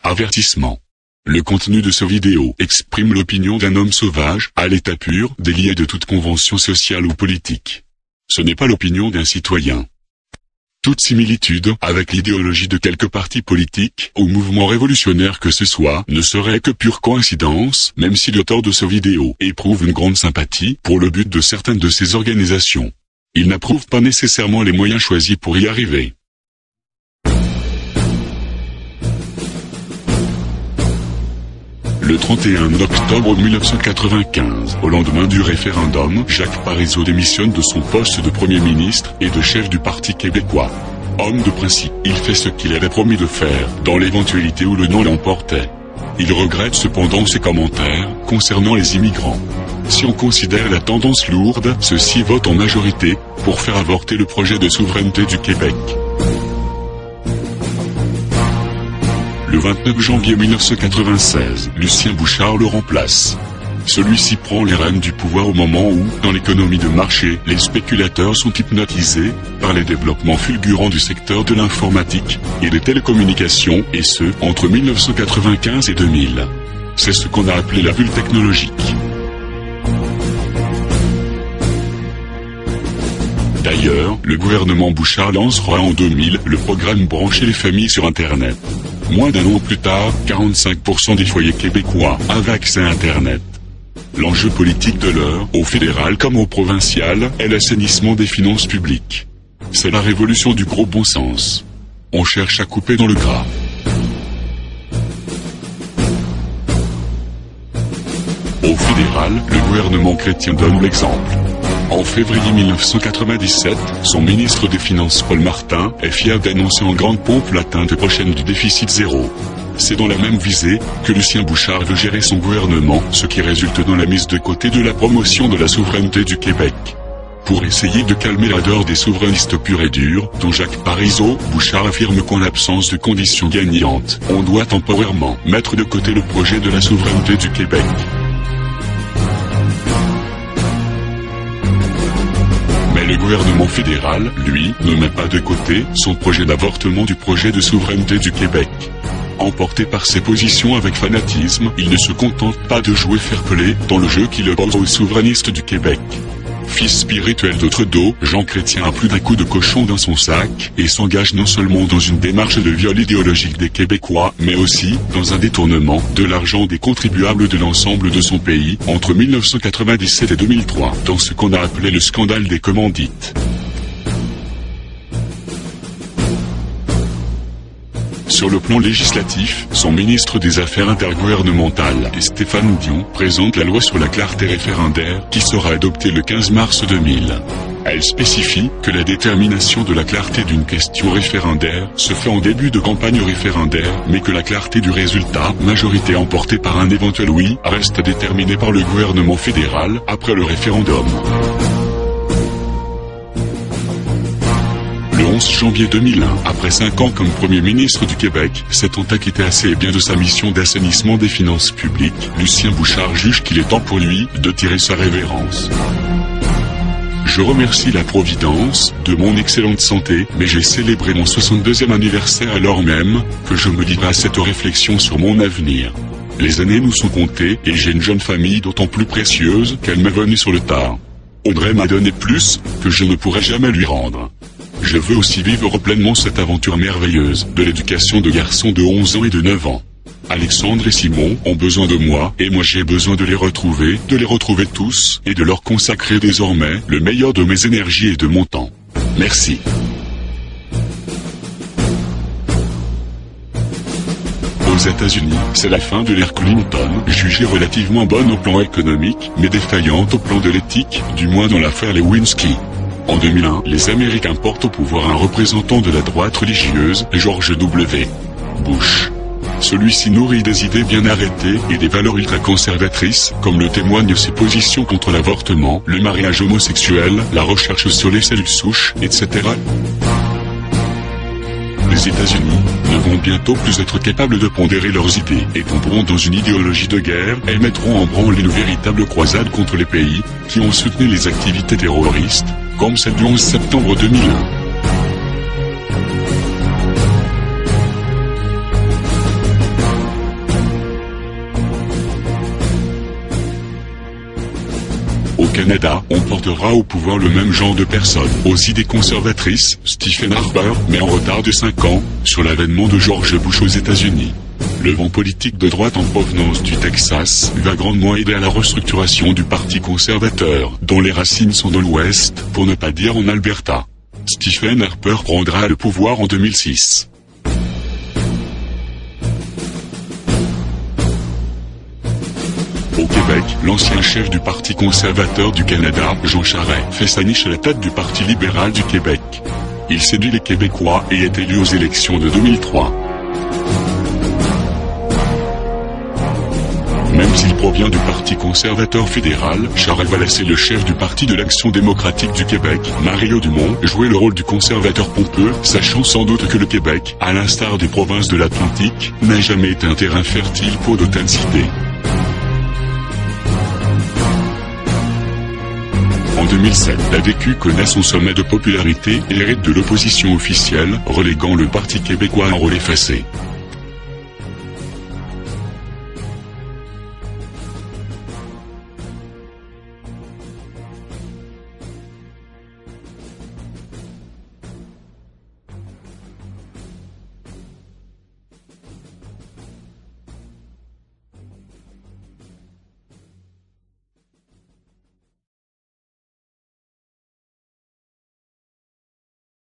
Avertissement. Le contenu de ce vidéo exprime l'opinion d'un homme sauvage, à l'état pur, délié de toute convention sociale ou politique. Ce n'est pas l'opinion d'un citoyen. Toute similitude avec l'idéologie de quelque parti politique ou mouvement révolutionnaire que ce soit ne serait que pure coïncidence, même si l'auteur de ce vidéo éprouve une grande sympathie pour le but de certaines de ces organisations. Il n'approuve pas nécessairement les moyens choisis pour y arriver. Le 31 octobre 1995, au lendemain du référendum, Jacques Parizeau démissionne de son poste de Premier ministre et de chef du Parti québécois. Homme de principe, il fait ce qu'il avait promis de faire, dans l'éventualité où le non l'emportait. Il regrette cependant ses commentaires concernant les immigrants. Si on considère la tendance lourde, ceux-ci votent en majorité pour faire avorter le projet de souveraineté du Québec. Le 29 janvier 1996, Lucien Bouchard le remplace. Celui-ci prend les rênes du pouvoir au moment où, dans l'économie de marché, les spéculateurs sont hypnotisés par les développements fulgurants du secteur de l'informatique et des télécommunications, et ce, entre 1995 et 2000. C'est ce qu'on a appelé la bulle technologique. D'ailleurs, le gouvernement Bouchard lancera en 2000 le programme Brancher les familles sur Internet. Moins d'un an plus tard, 45% des foyers québécois avaient accès à Internet. L'enjeu politique de l'heure, au fédéral comme au provincial, est l'assainissement des finances publiques. C'est la révolution du gros bon sens. On cherche à couper dans le gras. Au fédéral, le gouvernement chrétien donne l'exemple. En février 1997, son ministre des Finances Paul Martin est fier d'annoncer en grande pompe l'atteinte prochaine du déficit zéro. C'est dans la même visée que Lucien Bouchard veut gérer son gouvernement, ce qui résulte dans la mise de côté de la promotion de la souveraineté du Québec. Pour essayer de calmer l'ardeur des souverainistes purs et durs, dont Jacques Parizeau, Bouchard affirme qu'en l'absence de conditions gagnantes, on doit temporairement mettre de côté le projet de la souveraineté du Québec. Le gouvernement fédéral, lui, ne met pas de côté son projet d'avortement du projet de souveraineté du Québec. Emporté par ses positions avec fanatisme, il ne se contente pas de jouer fair-play dans le jeu qu'il oppose aux souverainistes du Québec. Fils spirituel de Trudeau, Jean Chrétien a plus d'un coup de cochon dans son sac et s'engage non seulement dans une démarche de viol idéologique des Québécois, mais aussi dans un détournement de l'argent des contribuables de l'ensemble de son pays entre 1997 et 2003, dans ce qu'on a appelé le scandale des commandites. Sur le plan législatif, son ministre des Affaires intergouvernementales, Stéphane Dion, présente la loi sur la clarté référendaire qui sera adoptée le 15 mars 2000. Elle spécifie que la détermination de la clarté d'une question référendaire se fait en début de campagne référendaire, mais que la clarté du résultat, majorité emportée par un éventuel oui, reste déterminée par le gouvernement fédéral après le référendum. Le 11 janvier 2001, après 5 ans comme Premier ministre du Québec, s'étant acquitté assez bien de sa mission d'assainissement des finances publiques, Lucien Bouchard juge qu'il est temps pour lui de tirer sa révérence. Je remercie la Providence de mon excellente santé, mais j'ai célébré mon 62e anniversaire alors même que je me livre à cette réflexion sur mon avenir. Les années nous sont comptées et j'ai une jeune famille d'autant plus précieuse qu'elle m'est venue sur le tard. Audrey m'a donné plus que je ne pourrai jamais lui rendre. Je veux aussi vivre pleinement cette aventure merveilleuse de l'éducation de garçons de 11 ans et de 9 ans. Alexandre et Simon ont besoin de moi et moi j'ai besoin de les retrouver tous et de leur consacrer désormais le meilleur de mes énergies et de mon temps. Merci. Aux États-Unis, c'est la fin de l'ère Clinton, jugée relativement bonne au plan économique, mais défaillante au plan de l'éthique, du moins dans l'affaire Lewinsky. En 2001, les Américains portent au pouvoir un représentant de la droite religieuse, George W. Bush. Celui-ci nourrit des idées bien arrêtées et des valeurs ultra-conservatrices, comme le témoignent ses positions contre l'avortement, le mariage homosexuel, la recherche sur les cellules souches, etc. Les États-Unis ne vont bientôt plus être capables de pondérer leurs idées et tomberont dans une idéologie de guerre et mettront en branle une véritable croisade contre les pays qui ont soutenu les activités terroristes, comme celle du 11 septembre 2001. Canada, on portera au pouvoir le même genre de personnes, aux idées conservatrices. Stephen Harper met en retard de 5 ans, sur l'avènement de George Bush aux États-Unis. Le vent politique de droite en provenance du Texas va grandement aider à la restructuration du Parti conservateur, dont les racines sont dans l'Ouest, pour ne pas dire en Alberta. Stephen Harper prendra le pouvoir en 2006. Au Québec, l'ancien chef du Parti conservateur du Canada, Jean Charest, fait sa niche à la tête du Parti libéral du Québec. Il séduit les Québécois et est élu aux élections de 2003. Même s'il provient du Parti conservateur fédéral, Charest va laisser le chef du Parti de l'Action démocratique du Québec, Mario Dumont, jouer le rôle du conservateur pompeux, sachant sans doute que le Québec, à l'instar des provinces de l'Atlantique, n'a jamais été un terrain fertile pour d'authenticité. En 2007, l'ADQ connaît son sommet de popularité et hérite de l'opposition officielle, reléguant le Parti québécois à un rôle effacé.